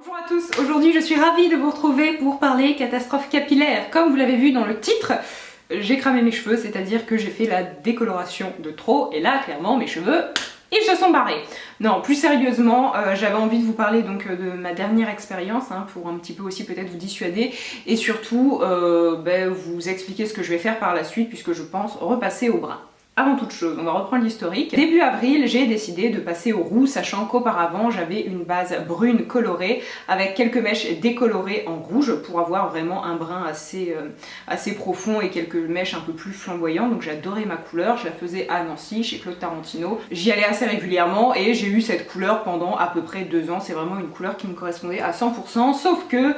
Bonjour à tous, aujourd'hui je suis ravie de vous retrouver pour parler catastrophe capillaire. Comme vous l'avez vu dans le titre, j'ai cramé mes cheveux, c'est-à-dire que j'ai fait la décoloration de trop et là clairement mes cheveux, ils se sont barrés. Non, plus sérieusement, j'avais envie de vous parler donc de ma dernière expérience pour un petit peu aussi peut-être vous dissuader et surtout vous expliquer ce que je vais faire par la suite puisque je pense repasser au brun. Avant toute chose, on va reprendre l'historique. Début avril, j'ai décidé de passer au roux, sachant qu'auparavant j'avais une base brune colorée avec quelques mèches décolorées en rouge pour avoir vraiment un brun assez profond et quelques mèches un peu plus flamboyantes. Donc j'adorais ma couleur, je la faisais à Nancy chez Claude Tarantino. J'y allais assez régulièrement et j'ai eu cette couleur pendant à peu près 2 ans. C'est vraiment une couleur qui me correspondait à 100%, sauf que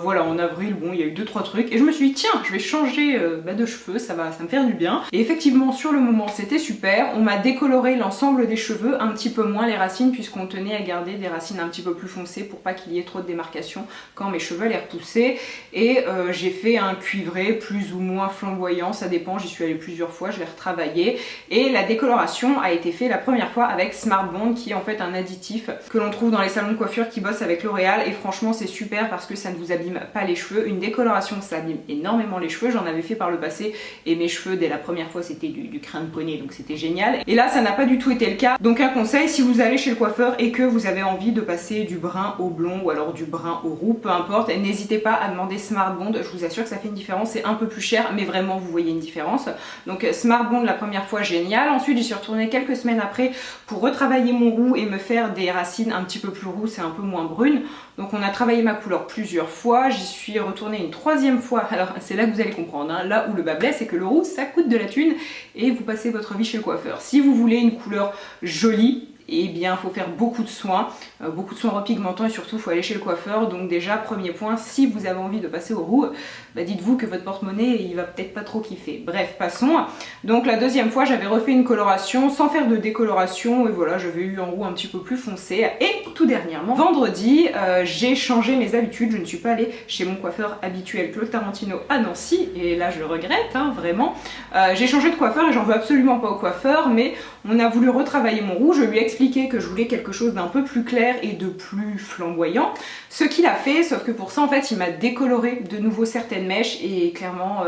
voilà, en avril, bon, il y a eu 2-3 trucs et je me suis dit tiens, je vais changer de cheveux, ça me faire du bien. Et effectivement, sur le moment c'était super, on m'a décoloré l'ensemble des cheveux, un petit peu moins les racines puisqu'on tenait à garder des racines un petit peu plus foncées pour pas qu'il y ait trop de démarcation quand mes cheveux allaient repousser. Et j'ai fait un cuivré plus ou moins flamboyant, ça dépend, j'y suis allée plusieurs fois, je l'ai retravaillé. Et la décoloration a été faite la première fois avec Smart Bond qui est en fait un additif que l'on trouve dans les salons de coiffure qui bossent avec L'Oréal et franchement c'est super parce que ça ne vous abîme pas les cheveux. Une décoloration ça abîme énormément les cheveux, j'en avais fait par le passé et mes cheveux dès la première fois c'était du crème de poney donc c'était génial et là ça n'a pas du tout été le cas. Donc un conseil, si vous allez chez le coiffeur et que vous avez envie de passer du brun au blond ou alors du brun au roux, peu importe, n'hésitez pas à demander Smart Bond, je vous assure que ça fait une différence, c'est un peu plus cher mais vraiment vous voyez une différence. Donc Smart Bond la première fois génial, ensuite j'y suis retournée quelques semaines après pour retravailler mon roux et me faire des racines un petit peu plus roux, c'est un peu moins brune. Donc on a travaillé ma couleur plusieurs fois, j'y suis retournée une 3e fois, alors c'est là que vous allez comprendre, là où le bas blesse c'est que le roux ça coûte de la thune et vous passez votre vie chez le coiffeur. Si vous voulez une couleur jolie, eh bien il faut faire beaucoup de soins repigmentants et surtout il faut aller chez le coiffeur. Donc déjà premier point, si vous avez envie de passer au roux, dites-vous que votre porte-monnaie il va peut-être pas trop kiffer. Bref, passons. Donc la 2e fois j'avais refait une coloration sans faire de décoloration et voilà, j'avais eu un roux un petit peu plus foncé. Et tout dernièrement, vendredi, j'ai changé mes habitudes, je ne suis pas allée chez mon coiffeur habituel Claude Tarantino à Nancy et là je le regrette vraiment. J'ai changé de coiffeur et j'en veux absolument pas au coiffeur, mais on a voulu retravailler mon roux, je lui ai expliqué que je voulais quelque chose d'un peu plus clair et de plus flamboyant, ce qu'il a fait, sauf que pour ça en fait il m'a décoloré de nouveau certaines mèches et clairement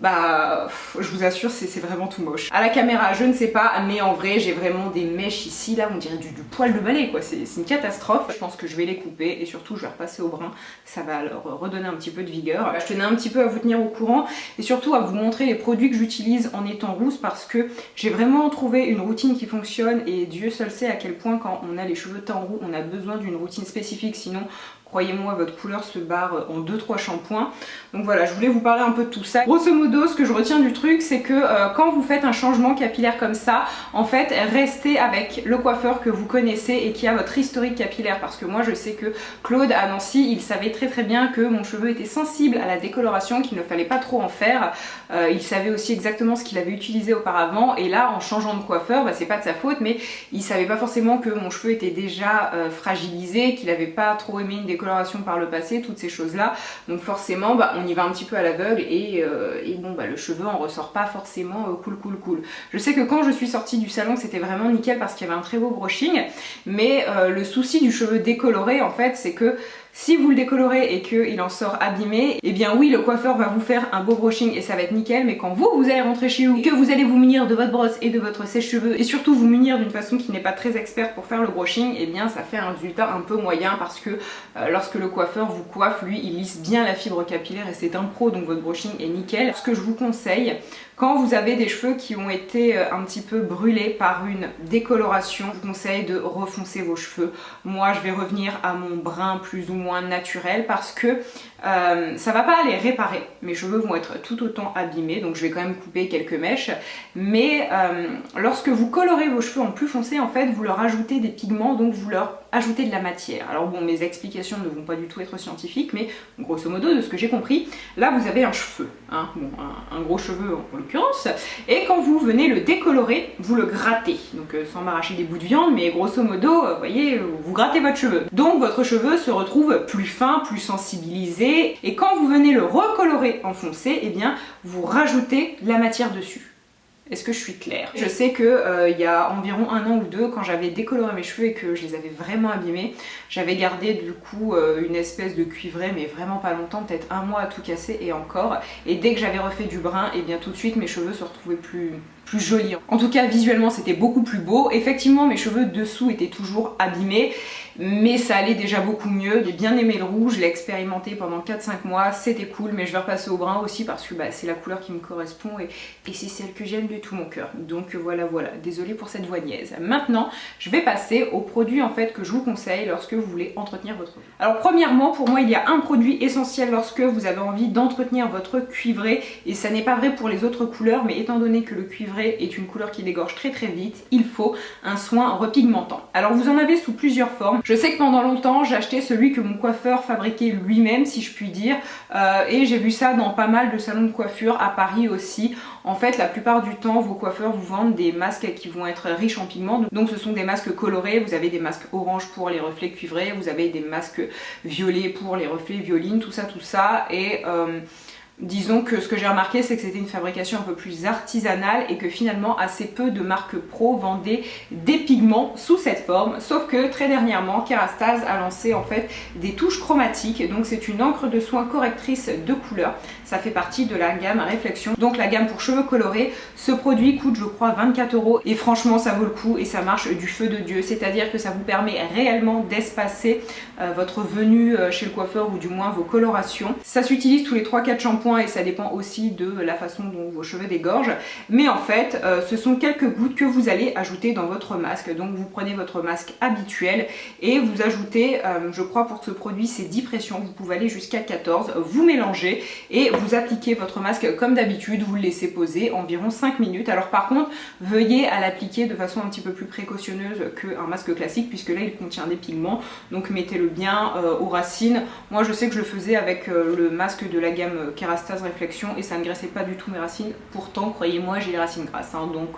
je vous assure c'est vraiment tout moche. À la caméra je ne sais pas, mais en vrai j'ai vraiment des mèches ici, là on dirait du poil de balai quoi, c'est une catastrophe. Je pense que je vais les couper et surtout je vais repasser au brun, ça va leur redonner un petit peu de vigueur. Je tenais un petit peu à vous tenir au courant et surtout à vous montrer les produits que j'utilise en étant rousse parce que j'ai vraiment trouvé une routine qui fonctionne et Dieu seul sait à quel point quand on a les cheveux teints roux on a besoin d'une routine spécifique, sinon croyez-moi, votre couleur se barre en 2-3 shampoings. Donc voilà, je voulais vous parler un peu de tout ça. Grosso modo, ce que je retiens du truc, c'est que quand vous faites un changement capillaire comme ça, en fait, restez avec le coiffeur que vous connaissez et qui a votre historique capillaire. Parce que moi, je sais que Claude à Nancy, il savait très bien que mon cheveu était sensible à la décoloration, qu'il ne fallait pas trop en faire. Il savait aussi exactement ce qu'il avait utilisé auparavant. Et là, en changeant de coiffeur, c'est pas de sa faute, mais il savait pas forcément que mon cheveu était déjà fragilisé, qu'il avait pas trop aimé une décoloration par le passé, toutes ces choses là, donc forcément on y va un petit peu à l'aveugle et le cheveu en ressort pas forcément cool. Je sais que quand je suis sortie du salon c'était vraiment nickel parce qu'il y avait un très beau brushing, mais le souci du cheveu décoloré en fait c'est que si vous le décolorez et qu'il en sort abîmé, eh bien oui, le coiffeur va vous faire un beau brushing et ça va être nickel, mais quand vous allez rentrer chez vous et que vous allez vous munir de votre brosse et de votre sèche-cheveux et surtout vous munir d'une façon qui n'est pas très experte pour faire le brushing, eh bien ça fait un résultat un peu moyen parce que lorsque le coiffeur vous coiffe, lui, il lisse bien la fibre capillaire et c'est un pro, donc votre brushing est nickel. Ce que je vous conseille, quand vous avez des cheveux qui ont été un petit peu brûlés par une décoloration, je vous conseille de refoncer vos cheveux. Moi, je vais revenir à mon brun plus ou moins naturel parce que ça va pas aller réparer. Mes cheveux vont être tout autant abîmés, donc je vais quand même couper quelques mèches. Mais lorsque vous colorez vos cheveux en plus foncé, en fait, vous leur ajoutez des pigments, donc vous leur ajoutez de la matière. Alors bon, mes explications ne vont pas du tout être scientifiques, mais grosso modo, de ce que j'ai compris, là vous avez un cheveu, un gros cheveu en l'occurrence, et quand vous venez le décolorer, vous le grattez, donc sans m'arracher des bouts de viande, mais grosso modo, vous voyez, vous grattez votre cheveu. Donc votre cheveu se retrouve plus fin, plus sensibilisé, et quand vous venez le recolorer en foncé, eh bien vous rajoutez la matière dessus. Est-ce que je suis claire? Je sais que il y a environ 1 an ou 2, quand j'avais décoloré mes cheveux et que je les avais vraiment abîmés, j'avais gardé du coup une espèce de cuivré, mais vraiment pas longtemps, peut-être 1 mois à tout casser et encore. Et dès que j'avais refait du brun, et bien tout de suite mes cheveux se retrouvaient plus jolis. En tout cas visuellement c'était beaucoup plus beau. Effectivement mes cheveux dessous étaient toujours abîmés, mais ça allait déjà beaucoup mieux. J'ai bien aimé le rouge, je l'ai expérimenté pendant 4-5 mois, c'était cool, mais je vais repasser au brun aussi parce que c'est la couleur qui me correspond et c'est celle que j'aime de tout mon cœur. Donc voilà, désolée pour cette voix niaise. Maintenant je vais passer aux produits en fait que je vous conseille lorsque vous voulez entretenir votre cheveu. Alors premièrement, pour moi il y a un produit essentiel lorsque vous avez envie d'entretenir votre cuivré, et ça n'est pas vrai pour les autres couleurs, mais étant donné que le cuivré est une couleur qui dégorge très vite, il faut un soin repigmentant. Alors vous en avez sous plusieurs formes. Je sais que pendant longtemps j'ai acheté celui que mon coiffeur fabriquait lui-même, si je puis dire, et j'ai vu ça dans pas mal de salons de coiffure, à Paris aussi. En fait la plupart du temps vos coiffeurs vous vendent des masques qui vont être riches en pigments, donc ce sont des masques colorés. Vous avez des masques orange pour les reflets cuivrés, vous avez des masques violets pour les reflets violines, tout ça, et disons que ce que j'ai remarqué, c'est que c'était une fabrication un peu plus artisanale et que finalement assez peu de marques pro vendaient des pigments sous cette forme, sauf que très dernièrement Kerastase a lancé en fait des touches chromatiques. Donc c'est une encre de soin correctrice de couleur, ça fait partie de la gamme Réflexion, donc la gamme pour cheveux colorés. Ce produit coûte je crois 24 € et franchement ça vaut le coup et ça marche du feu de Dieu, c'est-à-dire que ça vous permet réellement d'espacer votre venue chez le coiffeur, ou du moins vos colorations. Ça s'utilise tous les 3-4 shampoings et ça dépend aussi de la façon dont vos cheveux dégorgent, mais en fait ce sont quelques gouttes que vous allez ajouter dans votre masque. Donc vous prenez votre masque habituel et vous ajoutez, je crois pour ce produit c'est 10 pressions, vous pouvez aller jusqu'à 14, vous mélangez et vous appliquez votre masque comme d'habitude, vous le laissez poser environ 5 minutes. Alors par contre veuillez à l'appliquer de façon un petit peu plus précautionneuse qu'un masque classique, puisque là il contient des pigments, donc mettez-le bien aux racines. Moi je sais que je le faisais avec le masque de la gamme Kerastase Réflexion et ça ne graissait pas du tout mes racines. Pourtant croyez-moi j'ai les racines grasses, hein, donc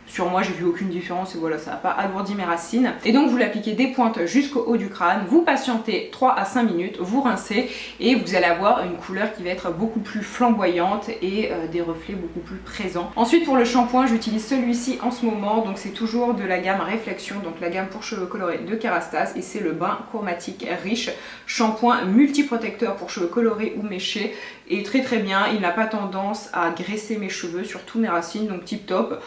sur moi j'ai vu aucune différence et voilà, ça n'a pas alourdi mes racines. Et donc vous l'appliquez des pointes jusqu'au haut du crâne, vous patientez 3 à 5 minutes, vous rincez et vous allez avoir une couleur qui va être beaucoup plus flamboyante et des reflets beaucoup plus présents. Ensuite pour le shampoing, j'utilise celui-ci en ce moment, donc c'est toujours de la gamme Réflexion, donc la gamme pour cheveux colorés de Kerastase, et c'est le bain chromatique riche, shampoing multiprotecteur pour cheveux colorés ou méchés, et très bien. Il n'a pas tendance à graisser mes cheveux, surtout mes racines, donc tip top.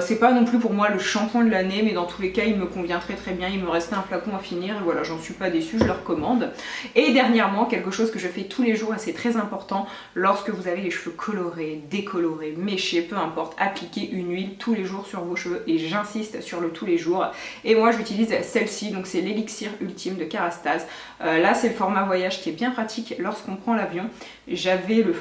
C'est pas non plus pour moi le shampoing de l'année, mais dans tous les cas il me convient très bien. Il me restait un flacon à finir et voilà, j'en suis pas déçue, je le recommande. Et dernièrement, quelque chose que je fais tous les jours et c'est très important lorsque vous avez les cheveux colorés, décolorés, méchés, peu importe, appliquez une huile tous les jours sur vos cheveux, et j'insiste sur le tous les jours. Et moi j'utilise celle-ci, donc c'est l'élixir ultime de Kerastase. Là c'est le format voyage qui est bien pratique lorsqu'on prend l'avion. J'avais le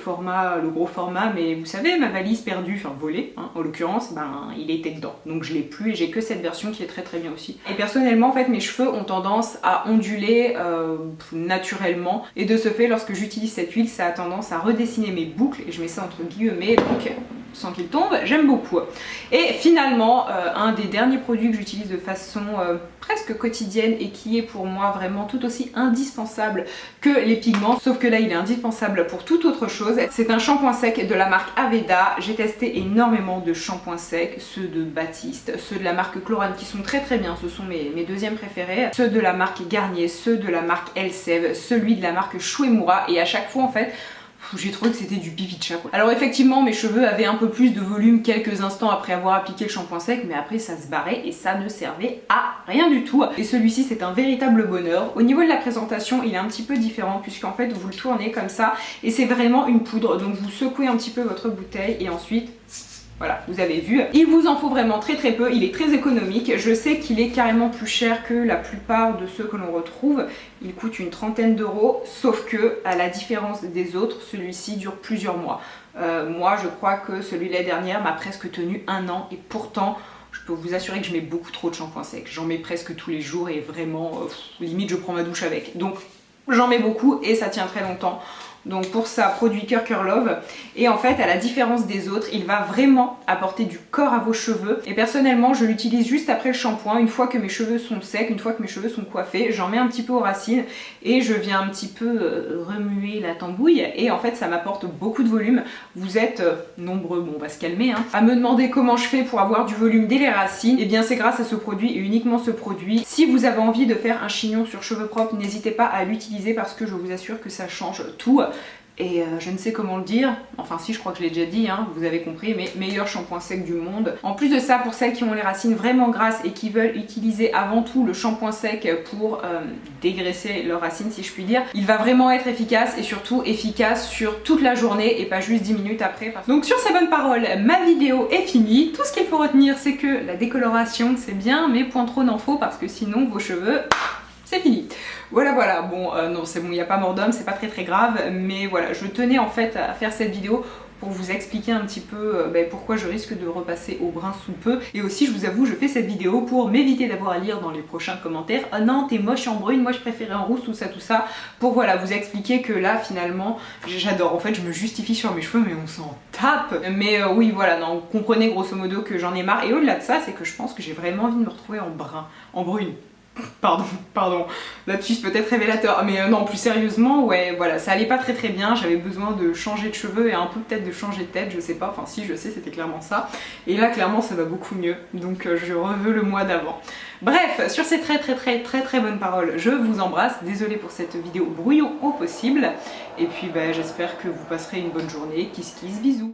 gros format, mais vous savez, ma valise perdue, enfin volée, hein, en l'occurrence, il était dedans. Donc je l'ai plus et j'ai que cette version qui est très bien aussi. Et personnellement, en fait, mes cheveux ont tendance à onduler naturellement. Et de ce fait, lorsque j'utilise cette huile, ça a tendance à redessiner mes boucles. Et je mets ça entre guillemets, donc sans qu'il tombe, j'aime beaucoup. Et finalement, un des derniers produits que j'utilise de façon presque quotidienne et qui est pour moi vraiment tout aussi indispensable que les pigments, sauf que là il est indispensable pour toute autre chose, c'est un shampoing sec de la marque Aveda. J'ai testé énormément de shampoings secs, ceux de Baptiste, ceux de la marque Chlorane qui sont très bien, ce sont mes deuxièmes préférés, ceux de la marque Garnier, ceux de la marque Elseve, celui de la marque Shuemura, et à chaque fois en fait j'ai trouvé que c'était du pipi de chat quoi. Alors effectivement mes cheveux avaient un peu plus de volume quelques instants après avoir appliqué le shampoing sec, mais après ça se barrait et ça ne servait à rien du tout. Et celui-ci c'est un véritable bonheur. Au niveau de la présentation il est un petit peu différent, puisqu'en fait vous le tournez comme ça et c'est vraiment une poudre, donc vous secouez un petit peu votre bouteille et ensuite voilà, vous avez vu, il vous en faut vraiment très peu, il est très économique. Je sais qu'il est carrément plus cher que la plupart de ceux que l'on retrouve, il coûte une trentaine d'euros, sauf que à la différence des autres, celui-ci dure plusieurs mois. Moi je crois que celui de l'année dernière m'a presque tenu 1 an, et pourtant je peux vous assurer que je mets beaucoup trop de shampoing sec, j'en mets presque tous les jours et vraiment limite je prends ma douche avec, donc j'en mets beaucoup et ça tient très longtemps. donc pour ça, produit Cœur Love. Et en fait, à la différence des autres, il va vraiment apporter du corps à vos cheveux. Et personnellement, je l'utilise juste après le shampoing, une fois que mes cheveux sont secs, une fois que mes cheveux sont coiffés, j'en mets un petit peu aux racines et je viens un petit peu remuer la tambouille. Et en fait, ça m'apporte beaucoup de volume. Vous êtes nombreux, bon on va se calmer, hein, à me demander comment je fais pour avoir du volume dès les racines. Et bien c'est grâce à ce produit et uniquement ce produit. Si vous avez envie de faire un chignon sur cheveux propres, n'hésitez pas à l'utiliser parce que je vous assure que ça change tout. Et je ne sais comment le dire, enfin si je crois que je l'ai déjà dit, hein, vous avez compris, mais meilleur shampoing sec du monde. En plus de ça, pour celles qui ont les racines vraiment grasses et qui veulent utiliser avant tout le shampoing sec pour dégraisser leurs racines si je puis dire, il va vraiment être efficace et surtout efficace sur toute la journée et pas juste 10 minutes après. Donc sur ces bonnes paroles, ma vidéo est finie. Tout ce qu'il faut retenir c'est que la décoloration c'est bien mais point trop n'en faut parce que sinon vos cheveux... c'est fini. Voilà, bon, non c'est bon, il n'y a pas mort d'homme, c'est pas très grave, mais voilà, je tenais en fait à faire cette vidéo pour vous expliquer un petit peu pourquoi je risque de repasser au brun sous peu. Et aussi, je vous avoue, je fais cette vidéo pour m'éviter d'avoir à lire dans les prochains commentaires « Oh non, t'es moche en brune, moi je préférais en rousse, tout ça », pour voilà, vous expliquer que là, finalement, j'adore. En fait, je me justifie sur mes cheveux, mais on s'en tape. Mais oui, voilà, non, comprenez grosso modo que j'en ai marre. Et au-delà de ça, c'est que je pense que j'ai vraiment envie de me retrouver en brune. Pardon, lapsus peut-être révélateur, mais non, plus sérieusement, ouais, voilà, ça allait pas très bien, j'avais besoin de changer de cheveux et un peu peut-être de changer de tête, je sais pas, enfin si, je sais, c'était clairement ça, et là, clairement, ça va beaucoup mieux, donc je reveux le mois d'avant. Bref, sur ces très bonnes paroles, je vous embrasse, désolée pour cette vidéo brouillon au possible, et puis j'espère que vous passerez une bonne journée, kiss kiss, bisous.